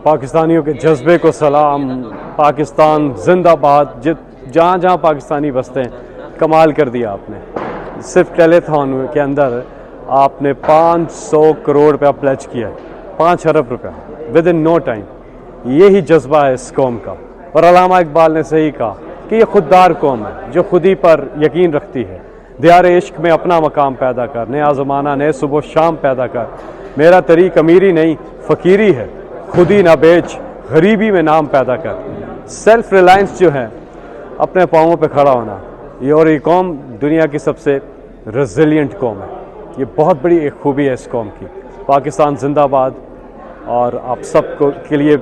پاکستانیوں کے جذبے کو سلام. پاکستان زندہ باد. جہاں جہاں پاکستانی بستے ہیں کمال کر دیا آپ نے. صرف ٹیلی تھون کے اندر آپ نے 500 کروڑ روپیہ پلیج کیا ہے. 5 ارب روپیہ ود ان نو ٹائم. یہی جذبہ ہے اس قوم کا. اور علامہ اقبال نے صحیح کہا کہ یہ خوددار قوم ہے جو خودی پر یقین رکھتی ہے. دیار عشق میں اپنا مقام پیدا کر، نیا زمانہ نئے صبح و شام پیدا کر. میرا طریق امیری نہیں فقیری ہے، خودی نہ بیچ غریبی میں نام پیدا کر. سیلف ریلائنس جو ہے، اپنے پاؤں پہ کھڑا ہونا، یہ قوم دنیا کی سب سے ریزیلینٹ قوم ہے. یہ بہت بڑی ایک خوبی ہے اس قوم کی. پاکستان زندہ باد. اور آپ سب کو کے لیے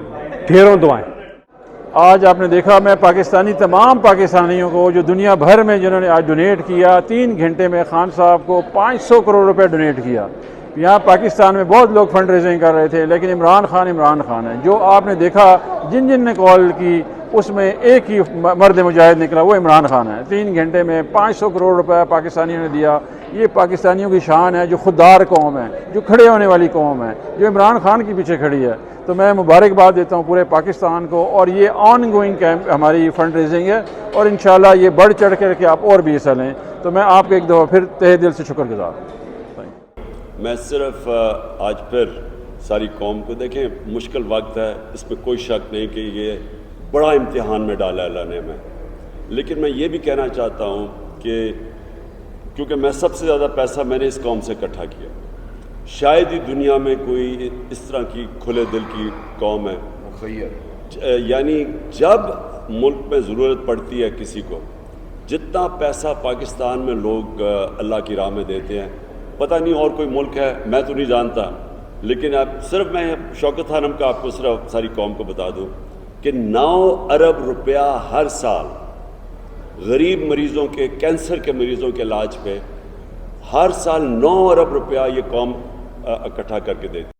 ڈھیروں دعائیں. آج آپ نے دیکھا، میں تمام پاکستانیوں کو جو دنیا بھر میں جنہوں نے آج ڈونیٹ کیا، 3 گھنٹے میں خان صاحب کو 500 کروڑ روپے ڈونیٹ کیا. یہاں پاکستان میں بہت لوگ فنڈ ریزنگ کر رہے تھے، لیکن عمران خان ہے. جو آپ نے دیکھا جن نے کال کی اس میں ایک ہی مرد مجاہد نکلا، وہ عمران خان ہے. 3 گھنٹے میں 500 کروڑ روپے پاکستانیوں نے دیا. یہ پاکستانیوں کی شان ہے، جو خوددار قوم ہے، جو کھڑے ہونے والی قوم ہے، جو عمران خان کے پیچھے کھڑی ہے. تو میں مبارکباد دیتا ہوں پورے پاکستان کو. اور یہ آن گوئنگ کیمپ ہماری فنڈ ریزنگ ہے، اور انشاءاللہ یہ بڑھ چڑھ کر کے آپ اور بھی حصہ لیں. تو میں آپ کے ایک دفعہ پھر تہہ دل سے شکر گزار ہوں. میں صرف آج پھر ساری قوم کو، دیکھیں مشکل وقت ہے، اس میں کوئی شک نہیں کہ یہ بڑا امتحان میں ڈالا اللہ نے ہمیں. لیکن میں یہ بھی کہنا چاہتا ہوں کہ کیونکہ میں سب سے زیادہ پیسہ میں نے اس قوم سے اکٹھا کیا، شاید ہی دنیا میں کوئی اس طرح کی کھلے دل کی قوم ہے. یعنی جب ملک میں ضرورت پڑتی ہے کسی کو، جتنا پیسہ پاکستان میں لوگ اللہ کی راہ میں دیتے ہیں، پتہ نہیں اور کوئی ملک ہے، میں تو نہیں جانتا. لیکن اب صرف میں شوکت خانم کا آپ کو صرف ساری قوم کو بتا دوں کہ 9 ارب روپیہ ہر سال غریب مریضوں کے، کینسر کے مریضوں کے علاج پہ ہر سال 9 ارب روپیہ یہ قوم اکٹھا کر کے دیتی.